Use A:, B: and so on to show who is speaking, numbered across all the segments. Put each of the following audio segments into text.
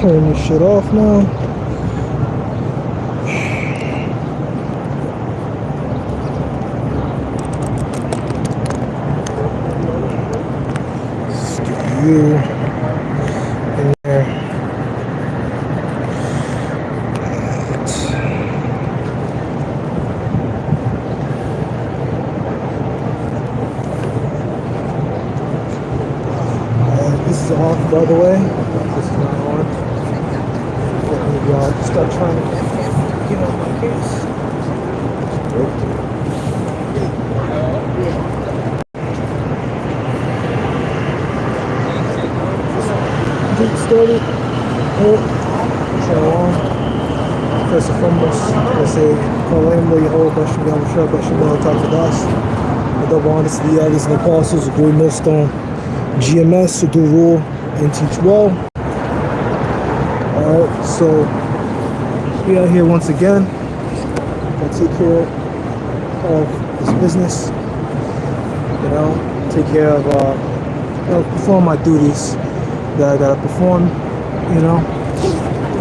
A: turn this shit off now. Let's get you in there. This is off, by the way. This is not on. Let me stop trying to get on my case. Get started. Shalom. First and foremost, I say, Kolam Yehovah, Shalom, Shabbat, Shalom, Takadas. The double honors to the elders and apostles, the great millstone. GMS to do rule and teach well. Alright, so we are here once again. I take care of this business, you know, take care of, perform my duties that I gotta perform, you know.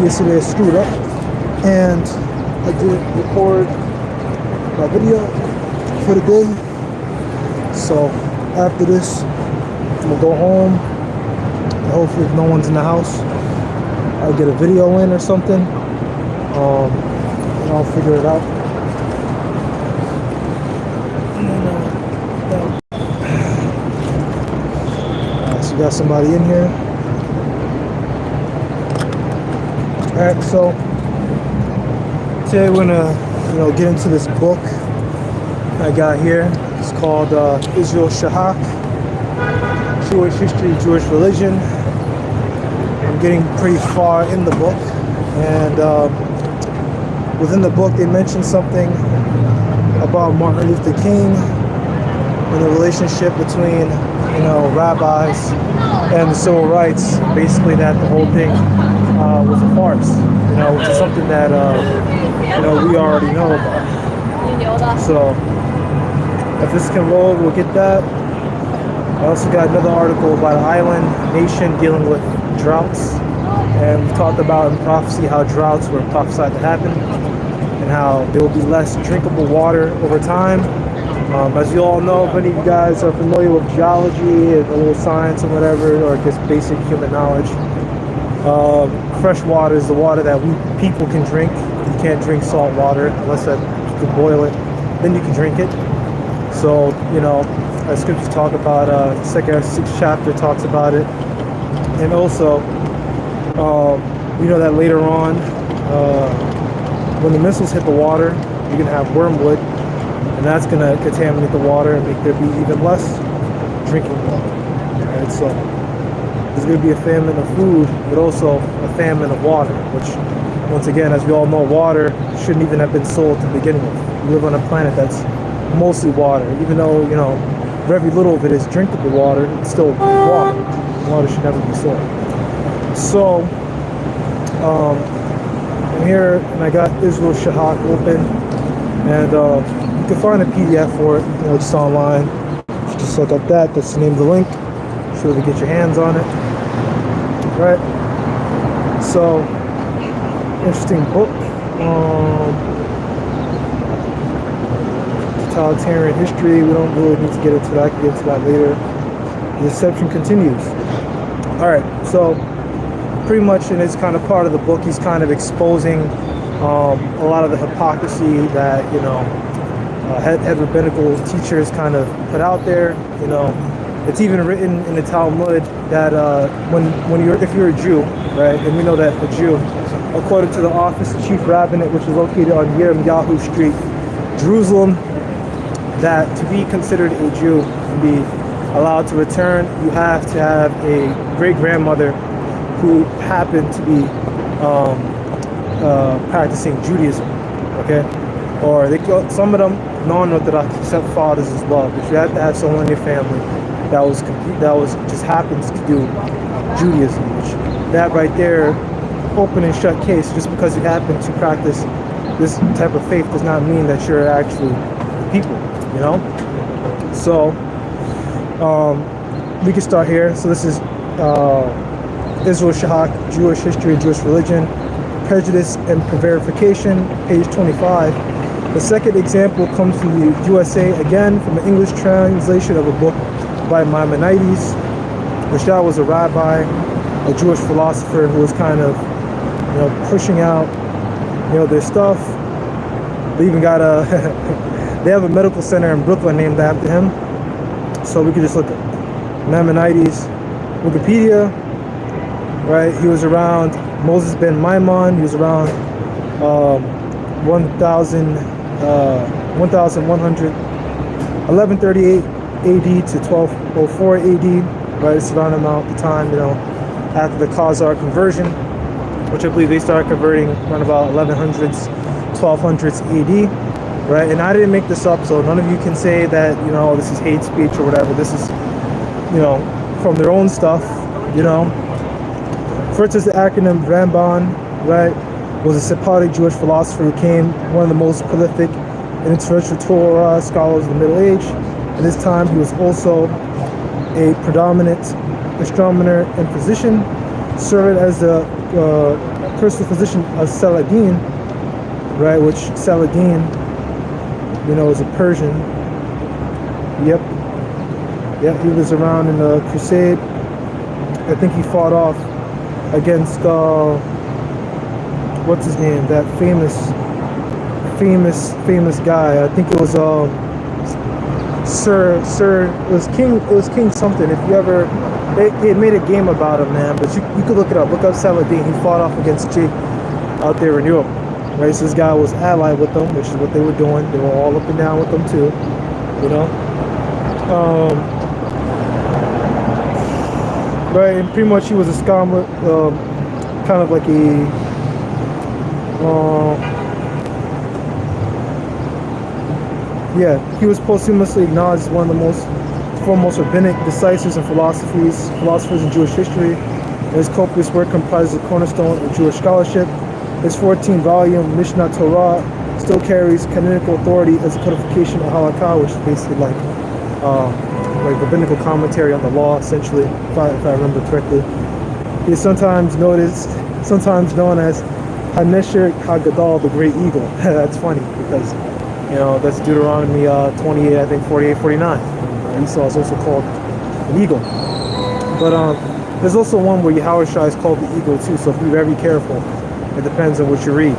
A: Yesterday I screwed up and I didn't record my video for the day. So after this, I'm gonna go home, and hopefully if no one's in the house, I'll get a video in or something, and I'll figure it out. So you got somebody in here. Alright, so today we're gonna, get into this book I got here. It's called Issachar. Jewish history, Jewish religion. I'm getting pretty far in the book, and within the book they mention something about Martin Luther King and the relationship between, rabbis and the civil rights. Basically, that the whole thing was a farce, which is something that we already know about. So if this can roll, we'll get that. I also got another article about an island nation dealing with droughts, and we talked about in prophecy how droughts were prophesied to happen and how there will be less drinkable water over time. As you all know, if any of you guys are familiar with geology and a little science and whatever, or just basic human knowledge, fresh water is the water that we people can drink. You can't drink salt water unless you can boil it, then you can drink it. So, as scriptures talk about, 6th chapter talks about it. And also, we know that later on, when the missiles hit the water, you're going to have wormwood, and that's going to contaminate the water and make there be even less drinking water. Right? So there's going to be a famine of food, but also a famine of water, which, once again, as we all know, water shouldn't even have been sold to begin with. We live on a planet that's mostly water, even though, very little of it is drinkable water, it's still water. Water should never be sold. So, I'm here, and I got Issachar open, and you can find a PDF for it, just online. Just look up that. That's the name of the link. Sure to get your hands on it. Right. So, interesting book. Totalitarian history. We don't really need to get into that. I can get into that later. The deception continues. Alright, so pretty much, and it's kind of part of the book, he's kind of exposing a lot of the hypocrisy that, head rabbinical teachers kind of put out there. It's even written in the Talmud that if you're a Jew, right, and we know that a Jew, according to the office of chief rabbinate, which is located on Yirmiyahu Street, Jerusalem, that to be considered a Jew and be allowed to return, you have to have a great-grandmother who happened to be practicing Judaism, okay? Or some of them non-Orthodox, except fathers as well. But you have to have someone in your family that just happens to do Judaism, which that right there, open and shut case. Just because you happen to practice this type of faith does not mean that you're actually people, So we can start here. So this is Israel Shahak, Jewish History and Jewish Religion, Prejudice and Prevarication, page 25. The second example comes from the USA, again from an English translation of a book by Maimonides, which that was a rabbi, a Jewish philosopher who was kind of, pushing out, their stuff. They even got they have a medical center in Brooklyn named after him. So we could just look at Maimonides, Wikipedia, right? He was around Moses ben Maimon. He was around 1138 AD to 1204 AD, right? It's around about the time, after the Khazar conversion, which I believe they started converting around about 1100s, 1200s AD, right? And I didn't make this up, so none of you can say that, this is hate speech or whatever. This is, from their own stuff, First is the acronym Ramban, right? Was a Sephardic Jewish philosopher who became one of the most prolific and influential Torah scholars of the Middle Age. At this time, he was also a predominant astronomer and physician, served as the personal physician of Saladin, right? Which Saladin, is a Persian. Yep, he was around in the Crusade. I think he fought off against what's his name? That famous guy. I think it was Sir. It was King something. If you ever, they made a game about him, man. But you could look it up. Look up Saladin. He fought off against Jake out there in Europe. Right. So this guy was allied with them, which is what they were doing. They were all up and down with them too. Right, and pretty much he was a scholar, kind of like a, he was posthumously acknowledged as one of the most foremost rabbinic decisors and philosophers in Jewish history. And his copious work comprises the cornerstone of Jewish scholarship. His 14-volume Mishnah Torah still carries canonical authority as a codification of halakha, which is basically like rabbinical commentary on the law, essentially, if I remember correctly. He is sometimes known as Hanesher Hagadol, the Great Eagle. That's funny because, that's Deuteronomy 28, I think 48, 49. Esau is also called an eagle. But there's also one where Yahushua is called the eagle too, so be very careful. It depends on what you read.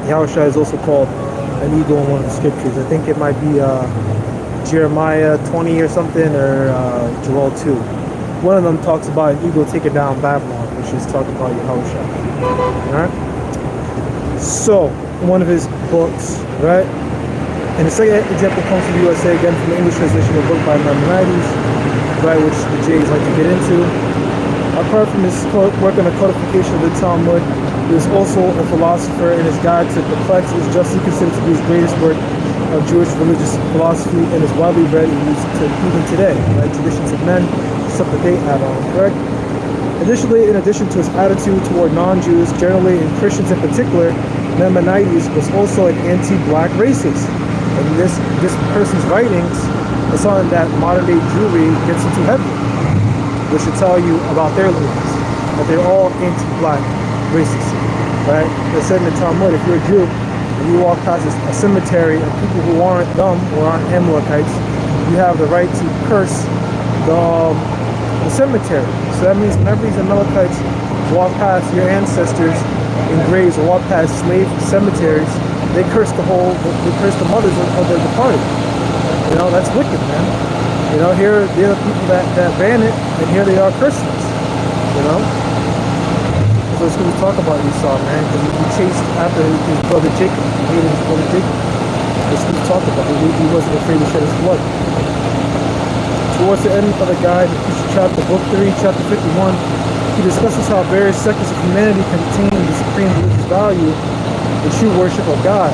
A: Yahushua is also called an eagle in one of the scriptures. I think it might be Jeremiah 20 or something, or Joel 2. One of them talks about an eagle taking down Babylon, which is talking about Yahushua. Alright? So, one of his books, right? And the second example comes from the USA, again from the English translation of a book by Maimonides, right, which the Jays like to get into. Apart from his work on the codification of the Talmud, he was also a philosopher, and his guide to perplex is justly considered to be his greatest work of Jewish religious philosophy, and is widely read and used even today, right? Traditions of men, stuff that they add on, correct? Additionally, in addition to his attitude toward non-Jews generally and Christians in particular, Maimonides was also an anti-black racist. And this person's writings is something that modern-day Jewry gets into heavily, which should tell you about their leaders, that they're all anti-black racists, right? They said in the Talmud, if you're a Jew, you walk past a cemetery of people who aren't dumb or aren't Amalekites, you have the right to curse the cemetery. So that means whenever these Amalekites walk past your ancestors in graves or walk past slave cemeteries, they curse the mothers of their departed. That's wicked, man. Here they're the people that ban it, and here they are cursing us. So it's going to talk about Esau, man, because he chased after his brother Jacob. He hated his brother Jacob. It's going to talk about it. He wasn't afraid to shed his blood. Towards the end of the guide, book 3, chapter 51, he discusses how various sectors of humanity contain the supreme religious value, the true worship of God.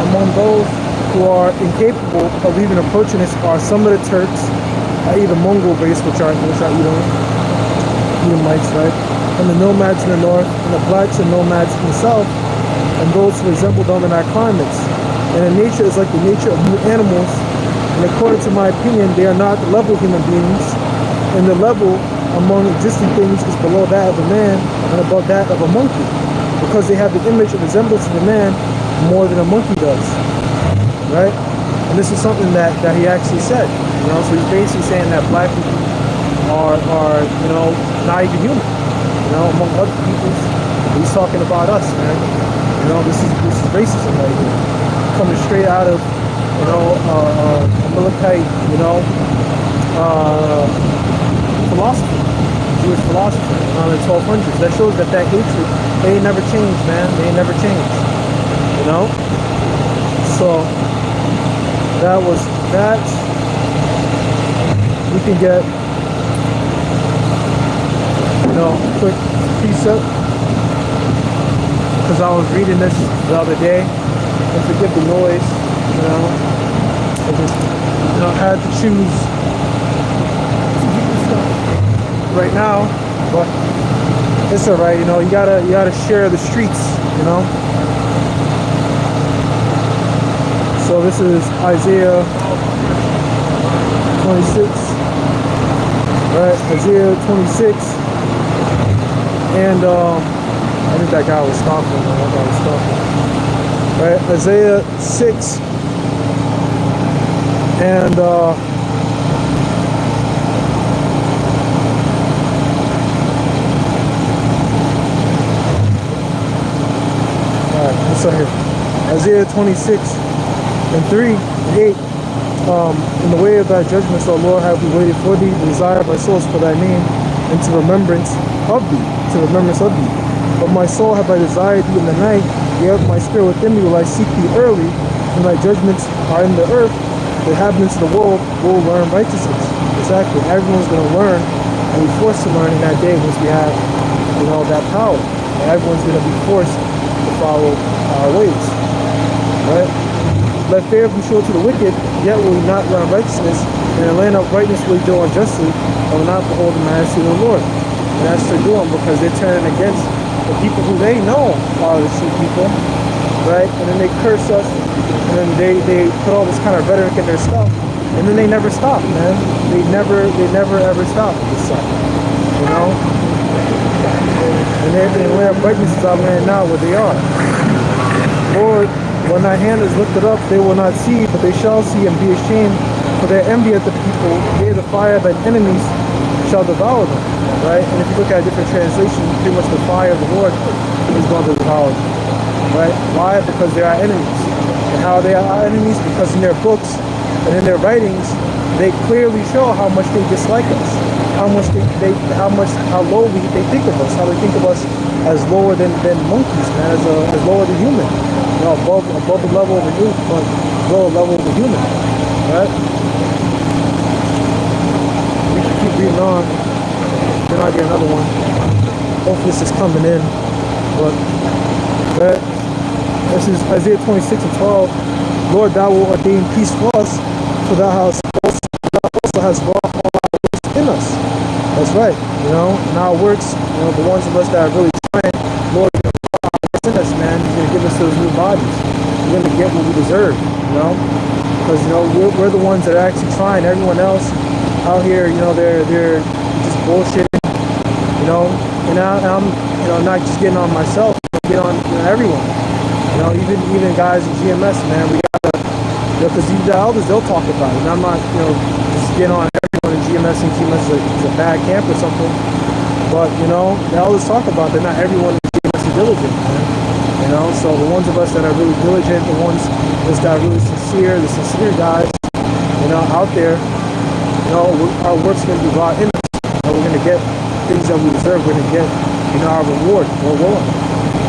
A: Among those who are incapable of even approaching this are some of the Turks, i.e. the Mongol race, which are Edomites, right? And the nomads in the north, and the blacks and nomads in the south, and those who resemble them in our climates. And their nature is like the nature of new animals, and according to my opinion, they are not level human beings in the level among existing things is below that of a man and above that of a monkey, because they have the image and resemblance of a man more than a monkey does, right? And this is something that he actually said, you know. So he's basically saying that black people are you know, not even human, you know, among other peoples. He's talking about us, man. You know, this is racism right here, coming straight out of, you know, Amalekite, you know, philosophy, Jewish philosophy around the 1200s. That shows that hatred, they ain't never changed, man. They ain't never changed, you know. So that was that. We can get, you know, quick precept, because I was reading this the other day, and forgive the noise, you know. I just, you know, had to choose right now, but it's all right, you know. You gotta share the streets, you know. So this is Isaiah 26, right? Isaiah 26, and I think that guy was stopping. That guy was stopping. Right? Isaiah 6, and what's up here? Isaiah 26 and 3 and 8. In the way of thy judgments, O Lord, have we waited for thee, the desire of my souls for thy name, and to remembrance of thee, But my soul have I desired thee in the night, yet my spirit within me will I seek thee early, and thy judgments are in the earth. The inhabitants of the world will learn righteousness. Exactly. Everyone's going to learn, and be forced to learn in that day once we have, you know, that power. And everyone's going to be forced to follow our ways. Right? Let fear be shown to the wicked, yet will we not learn righteousness, and in the land of rightness will we deal unjustly, and will not behold the majesty of the Lord. And that's what they're doing, because they're turning against the people who they know are the true people, right? And then they curse us, and then they put all this kind of rhetoric in their stuff, and then they never stop, man. They never ever stop with this stuff, you know? And the land of brightness is our land now, where they are. Lord, when thy hand is lifted up, they will not see, but they shall see and be ashamed, for their envy at the people, yea, the fire of thine enemies shall devour them, right? And if you look at different translations, pretty much the fire of the Lord is going to devour them, right? Why? Because they are enemies. And how they are our enemies? Because in their books and in their writings, they clearly show how much they dislike us, how lowly they think of us, how they think of us as lower than monkeys, man, as lower than human. You know, above the level of a youth, but below the level of a human, right? We can keep reading on. Then I'll get another one. Hopefully this is coming in. But right? This is Isaiah 26 and 12. Lord, thou wilt ordain peace for us, for thou also hast wrought all our works in us. That's right. You know, and our works, you know, the ones of us that are really trying, Lord, in us, man, he's going to give us those new bodies. We're going to get what we deserve, you know, because, you know, we're the ones that are actually trying. Everyone else out here, you know, they're just bullshitting, you know, and I'm, you know, not just getting on myself, but get on, you know, everyone, you know, even guys in GMS, man, we gotta, you know, because the elders, they'll talk about it, and I'm not, you know, just getting on everyone in GMS, and GMS is a bad camp or something, but, you know, the elders talk about that not everyone in GMS is diligent, man. You know, so the ones of us that are really diligent, the ones that are really sincere, the sincere guys, you know, out there, you know, our work's going to be brought in us. And we're going to get things that we deserve. We're going to get, you know, our reward. We're willing.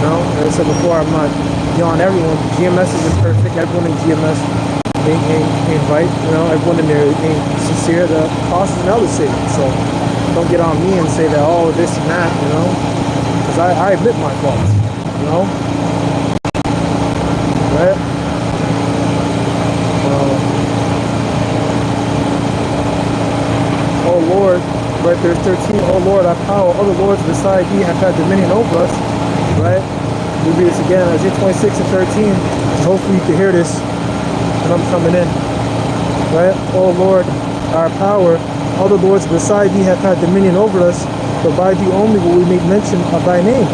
A: You know, as I said before, I'm not on everyone. GMS isn't perfect. Everyone in GMS ain't right. You know, everyone in there ain't sincere. The apostles and others say it. So don't get on me and say that, oh, this and that, you know, because I admit my faults, you know. Right? Oh Lord, right there's 13. Oh Lord, our power, other lords beside thee have had dominion over us. Right? We read this again, Isaiah 26 and 13. And hopefully you can hear this when I'm coming in. Right? Oh Lord, our power, other lords beside thee have had dominion over us, but by thee only will we make mention of thy name.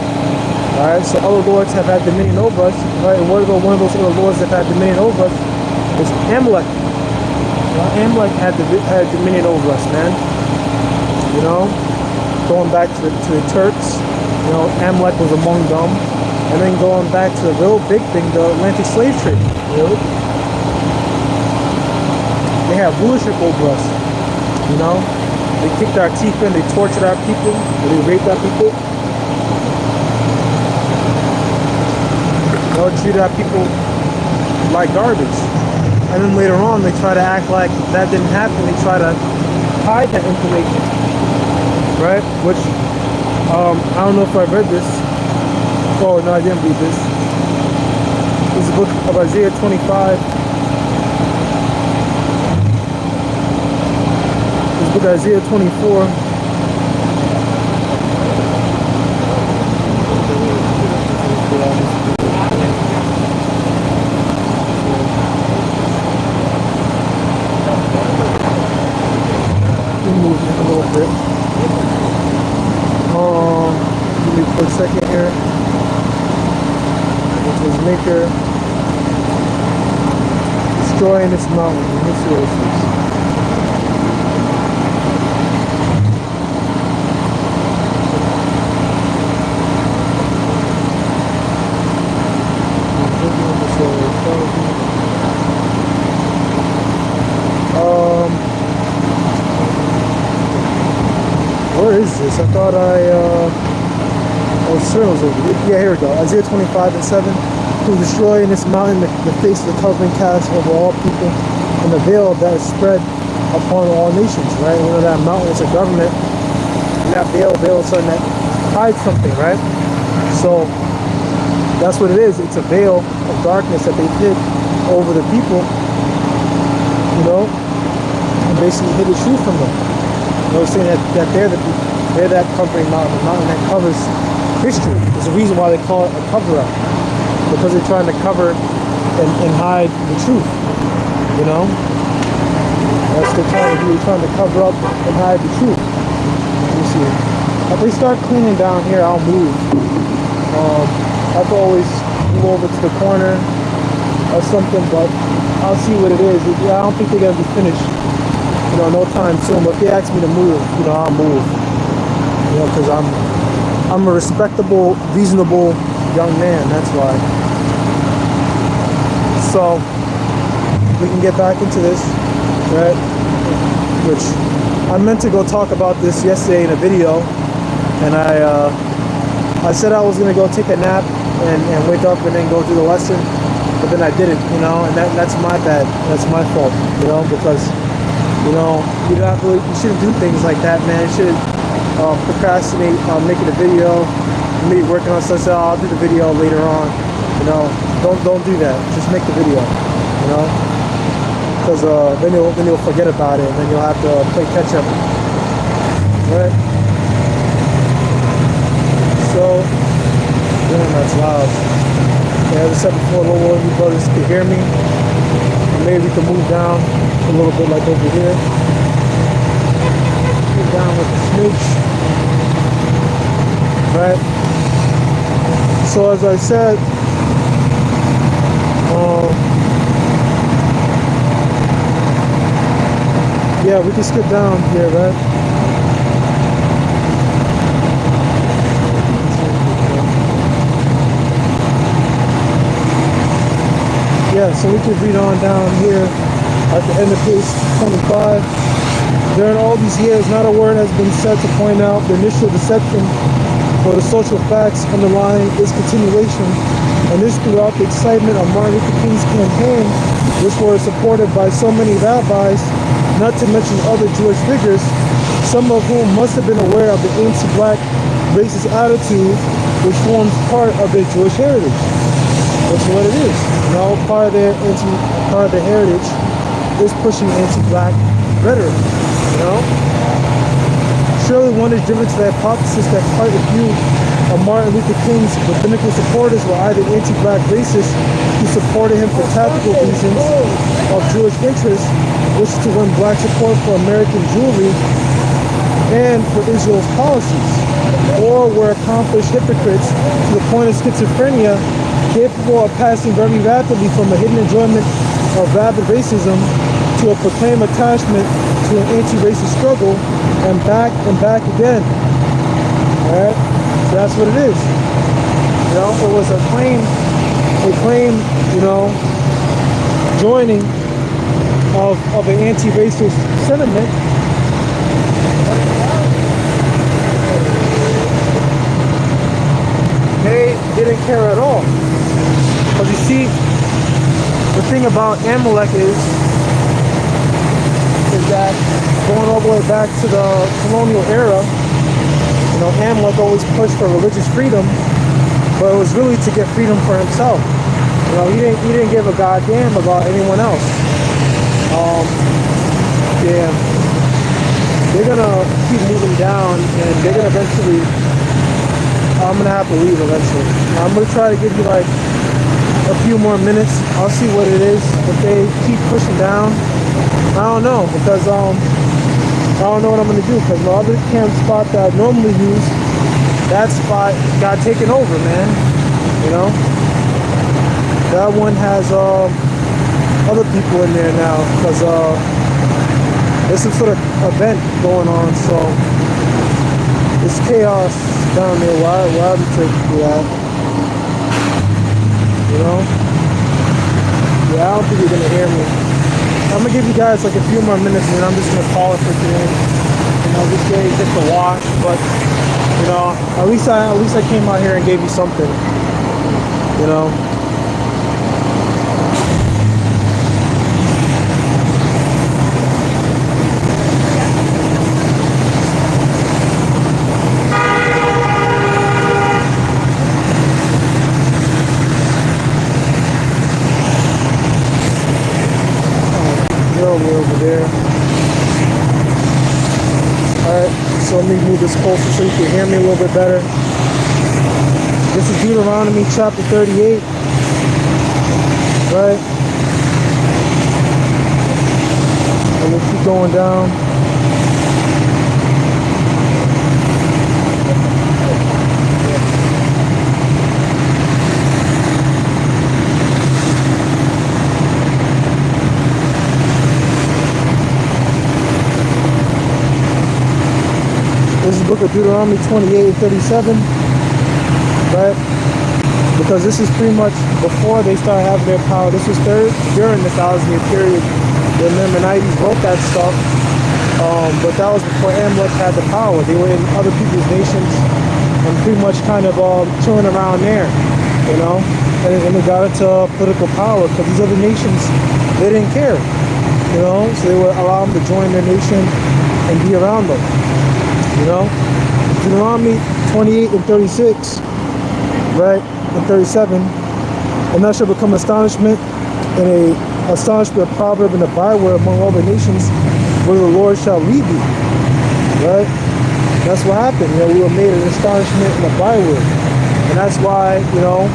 A: Alright, so other lords have had dominion over us, right? And one of those other lords that had dominion over us is Amalek. Amalek had dominion over us, man. You know, going back to the Turks, you know, Amalek was among them. And then going back to the real big thing, the Atlantic slave trade. You know? They had rulership over us. You know, they kicked our teeth in, they tortured our people, they raped our people. They treated our people like garbage. And then later on, they try to act like that didn't happen. They try to hide that information, right? Which, I don't know if I've read this. Oh, no, I didn't read this. This is the book of Isaiah 25. This book of Isaiah 24. Move it a little bit. Give me a quick second here. Which is Maker destroying this mountain. Let me see what this is. Where is this? I thought oh, Cyril's over here. Yeah, here we go. Isaiah 25:7. Who destroy in this mountain the face of the covering cast over all people, and the veil that is spread upon all nations, right? You know that mountain is a government, and that veil is something that hides something, right? So that's what it is. It's a veil of darkness that they hid over the people, you know, and basically hid the truth from them. You know, saying that they're that covering mountain, the mountain that covers history. There's a reason why they call it a cover-up, because they're trying to cover and hide the truth. You know, that's what they're trying to do. They're trying to cover up and hide the truth. Let me see. If they start cleaning down here, I'll move. I can always move over to the corner or something, but I'll see what it is. I don't think they're gonna be finished, you know, no time soon. But if they ask me to move, you know, I'll move. You know, because I'm a respectable, reasonable young man. That's why. So we can get back into this, right? Which I meant to go talk about this yesterday in a video, and I said I was gonna go take a nap and wake up and then go do the lesson, but then I didn't, you know, and that's my bad. That's my fault, you know, because, you know, you shouldn't do things like that, man. You shouldn't procrastinate on making a video, maybe working on stuff. So I'll do the video later on, you know. Don't do that. Just make the video, you know, because then you'll forget about it, and then you'll have to play catch up, right? So, damn, that's loud. Yeah, as I said before, Lord, you brothers can hear me. Maybe we can move down a little bit, like over here. Move down with the smooch, right? So as I said, yeah, we can skip down here, right? Yeah, so we could read on down here at the end of page 25. During all these years, not a word has been said to point out the initial deception or the social facts underlying its continuation, and this throughout the excitement of Martin Luther King's campaign, which were supported by so many rabbis, not to mention other Jewish figures, some of whom must have been aware of the anti-black racist attitude which forms part of their Jewish heritage. That's what it is. You know, part of their heritage is pushing anti-black rhetoric, you know? Surely one is driven to the hypothesis that quite a few of Martin Luther King's rabbinical supporters were either anti-black racists who supported him for tactical reasons of Jewish interests, wishes to win black support for American jewelry and for Israel's policies, or were accomplished hypocrites to the point of schizophrenia, capable of passing very rapidly from a hidden enjoyment of rabid racism to a proclaimed attachment to an anti-racist struggle, and back again. Alright? So that's what it is. You know, it was a claim, you know, joining of an anti-racist sentiment. They didn't care at all. Because you see, the thing about Amalek is that going all the way back to the colonial era, you know, Amalek always pushed for religious freedom, but it was really to get freedom for himself. You know, he didn't give a goddamn about anyone else. Yeah, they're gonna keep moving down, and they're gonna eventually. I'm gonna have to leave eventually. I'm gonna try to give you like a few more minutes. I'll see what it is. If they keep pushing down, I don't know, because I don't know what I'm gonna do, because the other camp spot that I normally use, that spot got taken over, man. You know, that one has other people in there now, because there's some sort of event going on, so it's chaos down there. Why would you do that? You know? Yeah, I don't think you're gonna hear me. I'm gonna give you guys like a few more minutes, and then I'm just gonna call it for today. You know, this day is just a wash, but you know, at least I came out here and gave you something. You know. Over there. Alright, so let me move this closer so you can hear me a little bit better. This is Deuteronomy chapter 38. Right? And we'll keep going down. This is the book of Deuteronomy 28 and 37, right? Because this is pretty much before they started having their power. This was during the 1,000-year period. The Mennonites wrote that stuff, but that was before Amalek had the power. They were in other people's nations and pretty much kind of chilling around there, you know? And they got into political power because these other nations, they didn't care, you know? So they would allow them to join their nation and be around them. You know, Deuteronomy 28 and 36, right, and 37, and that shall become astonishment and a proverb and a byword among all the nations where the Lord shall lead thee, right? That's what happened. You know, we were made an astonishment and a byword, and that's why, you know,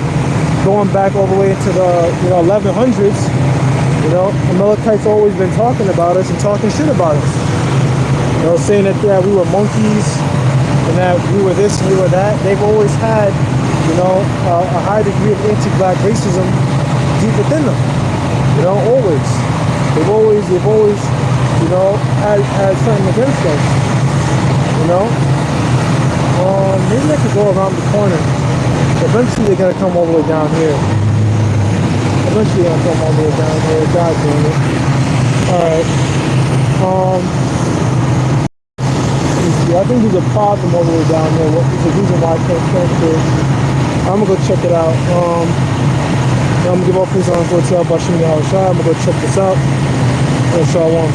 A: going back all the way into the 1100s, you know, the Amalekites always been talking about us and talking shit about us. You know, saying that we were monkeys and that we were this and we were that. They've always had, you know, a high degree of anti-black racism deep within them. You know, always. They've always, you know, had something against us. You know? Maybe I could go around the corner. Eventually they're gonna come all the way down here. Eventually they're gonna come all the way down here. God damn it. Alright. I think there's a problem all the way down there. There's a reason why I can't transfer. I'm gonna go check it out. I'm gonna give all praise on to Bashim Yahushua. I'm gonna go check this out. And Shalom.